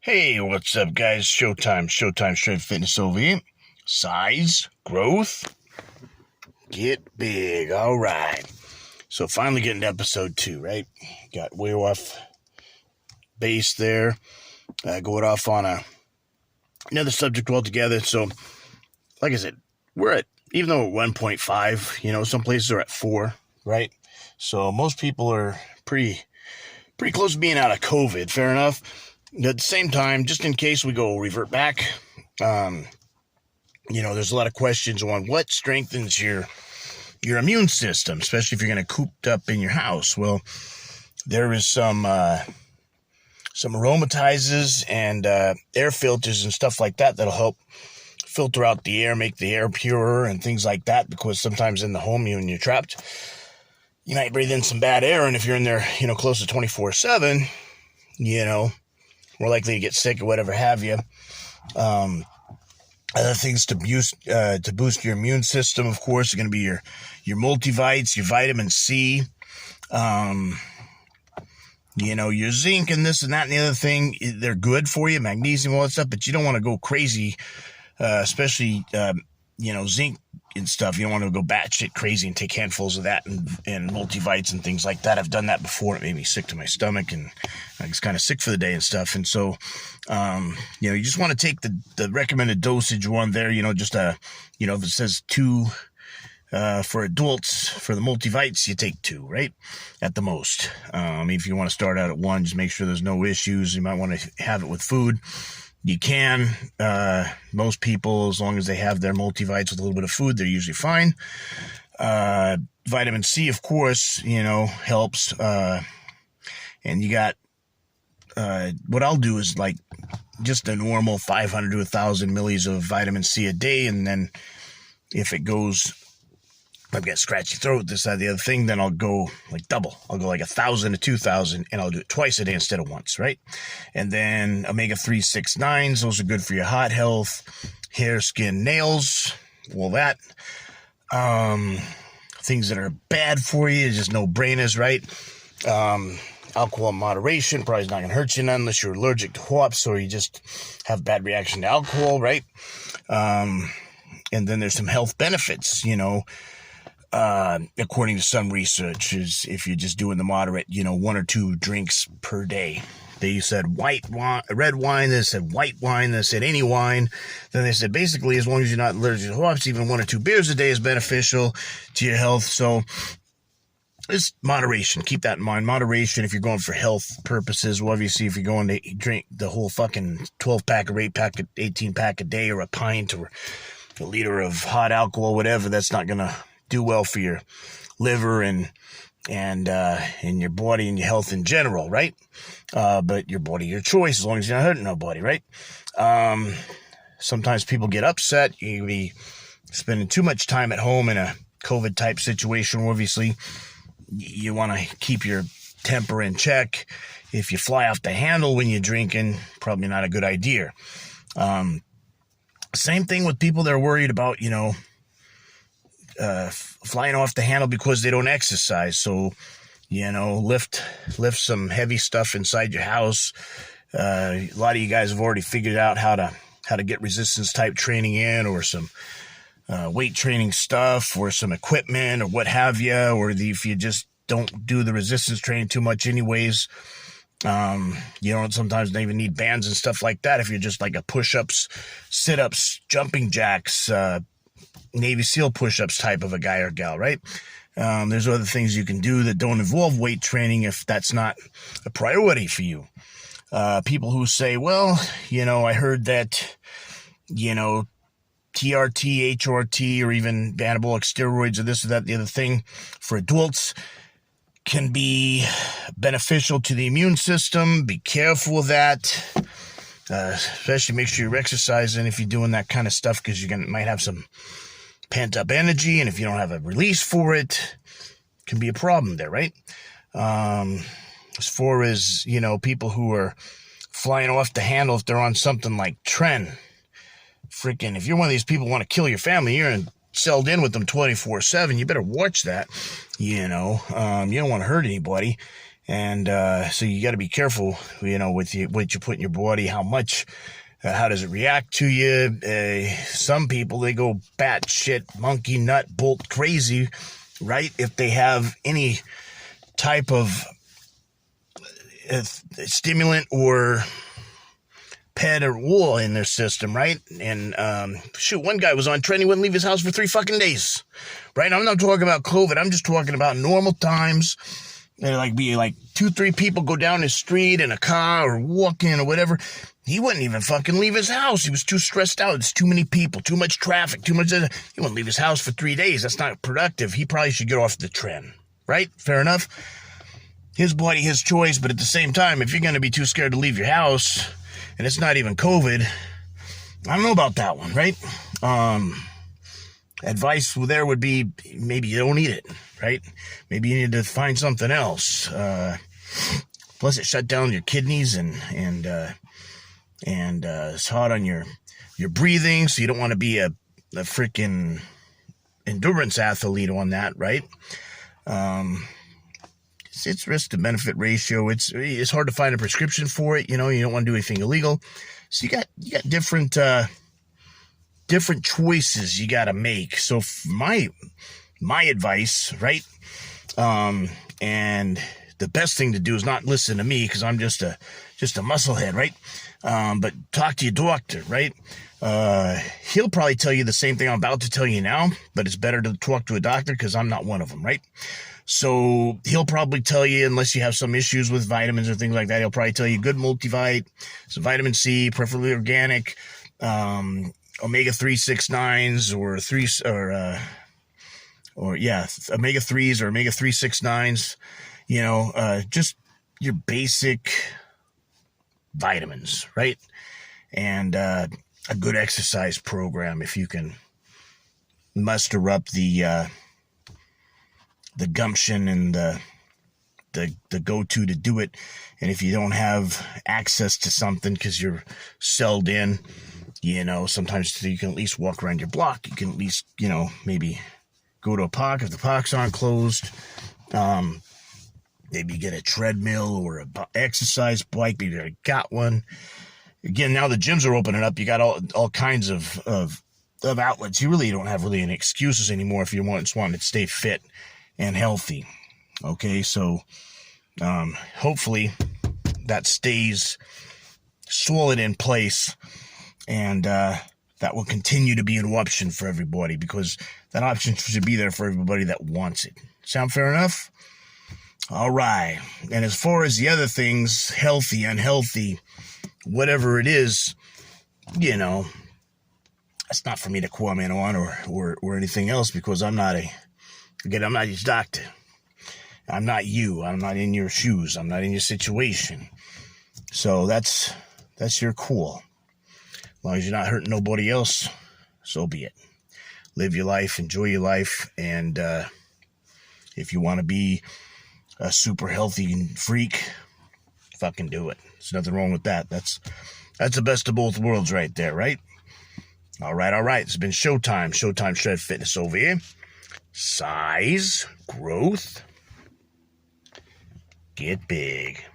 Hey, what's up, guys? Showtime Strength Fitness over here. Size, growth, get big. All right. So finally getting to episode 2, right? Got way off base there. Going off on another subject altogether. So, like I said, we're at, even though we're 1.5, some places are at 4, right? So most people are pretty close to being out of COVID. Fair enough. At the same time, just in case we go revert back, there's a lot of questions on what strengthens your immune system, especially if you're going to cooped up in your house. Well, there is some aromatizers and air filters and stuff like that that'll help filter out the air, make the air purer and things like that, because sometimes in the home, when you're trapped, you might breathe in some bad air, and if you're in there, close to 24/7, more likely to get sick or whatever have you. Other things to boost your immune system, of course, are going to be your multivites, your vitamin C, your zinc and this and that and the other thing. They're good for you, magnesium, all that stuff, but you don't want to go crazy, especially, zinc and stuff. You don't want to go batshit crazy and take handfuls of that and multivites and things like that. I've done that before. It made me sick to my stomach, and I was kind of sick for the day and stuff. And so, you just want to take the recommended dosage one there, just if it says 2 for adults, for the multivites, you take 2, right? At the most. If you want to start out at 1, just make sure there's no issues. You might want to have it with food. You can. Most people, as long as they have their multivites with a little bit of food, they're usually fine. Vitamin C, of course, helps. And you got, what I'll do is like just a normal 500 to 1,000 millis of vitamin C a day. And then if it goes, if I've got scratchy throat, this, that, the other thing, then I'll go like double. I'll go like 1,000 to 2,000, and I'll do it twice a day instead of once, right? And then omega-3, 6, 9s, those are good for your heart health, hair, skin, nails, all that. Things that are bad for you, just no-brainers, right? Alcohol in moderation probably is not going to hurt you none unless you're allergic to hops or you just have bad reaction to alcohol, right? And then there's some health benefits, according to some research, is if you're just doing the moderate, 1 or 2 drinks per day. They said white wine, red wine, they said white wine, they said any wine. Then they said basically as long as you're not allergic to hops, even 1 or 2 beers a day is beneficial to your health. So it's moderation. Keep that in mind. Moderation if you're going for health purposes. Well, obviously, if you're going to drink the whole fucking 12-pack or 8-pack, 18-pack a day, or a pint or a liter of hot alcohol, whatever, that's not going to do well for your liver and your body and your health in general, right? But your body, your choice, as long as you're not hurting nobody, right? Sometimes people get upset. You be spending too much time at home in a COVID type situation. Obviously, you want to keep your temper in check. If you fly off the handle when you're drinking, probably not a good idea. Same thing with people that are worried about, flying off the handle because they don't exercise. So, lift some heavy stuff inside your house. A lot of you guys have already figured out how to get resistance type training in, or some weight training stuff, or some equipment, or what have you. Or if you just don't do the resistance training too much anyways, you don't sometimes even need bands and stuff like that. If you're just like a push-ups, sit-ups, jumping jacks, Navy SEAL push-ups type of a guy or gal, right? There's other things you can do that don't involve weight training if that's not a priority for you. People who say, well, I heard that, TRT, HRT, or even anabolic steroids or this or that, the other thing for adults can be beneficial to the immune system. Be careful of that. Especially make sure you're exercising if you're doing that kind of stuff, because you might have some pent-up energy, and if you don't have a release for it, it can be a problem there, right? As far as, people who are flying off the handle, if they're on something like Tren, freaking, if you're one of these people who want to kill your family, you're celled in with them 24/7, you better watch that, you don't want to hurt anybody. And so you got to be careful, with what you put in your body, how much, how does it react to you. Some people, they go batshit, monkey nut, bolt crazy, right? If they have any type of stimulant or pet or wool in their system, right? And one guy was on trend, he wouldn't leave his house for 3 fucking days, right? I'm not talking about COVID, I'm just talking about normal times. There'd be 2-3 people go down the street in a car or walking or whatever. He wouldn't even fucking leave his house. He was too stressed out. It's too many people, too much traffic, he wouldn't leave his house for 3 days. That's not productive. He probably should get off the trend, right? Fair enough. His body, his choice. But at the same time, if you're going to be too scared to leave your house, and it's not even COVID, I don't know about that one, right? Advice there would be, maybe you don't need it, right? Maybe you need to find something else. Plus it shut down your kidneys and it's hard on your breathing, so you don't want to be a freaking endurance athlete on that, right? It's risk to benefit ratio. It's hard to find a prescription for it. You don't want to do anything illegal. So you got different choices you got to make. So my advice, right? And the best thing to do is not listen to me, because I'm just a musclehead, right? But talk to your doctor, right? He'll probably tell you the same thing I'm about to tell you now, but it's better to talk to a doctor, because I'm not one of them, right? So he'll probably tell you, unless you have some issues with vitamins or things like that, he'll probably tell you good multivite, some vitamin C, preferably organic, omega 369s omega 3s or omega 369s, just your basic vitamins, right? And a good exercise program, if you can muster up the gumption and the go-to to do it. And if you don't have access to something because you're celled in, sometimes you can at least walk around your block. You can at least, maybe go to a park if the parks aren't closed. Maybe get a treadmill or a exercise bike. Maybe you got one. Again, now the gyms are opening up. You got all kinds of outlets. You really don't have any excuses anymore if you just want to stay fit and healthy. Okay, so hopefully that stays solid in place, and that will continue to be an option for everybody, because that option should be there for everybody that wants it. Sound fair enough? All right. And as far as the other things, healthy, unhealthy, whatever it is, it's not for me to comment on or anything else, because I'm not your doctor. I'm not you. I'm not in your shoes. I'm not in your situation. So that's your call. As long as you're not hurting nobody else, so be it. Live your life, enjoy your life, and if you want to be a super healthy freak, fucking do it. There's nothing wrong with that. That's the best of both worlds right there, right? All right. It's been Showtime Shred Fitness over here. Size, growth, get big.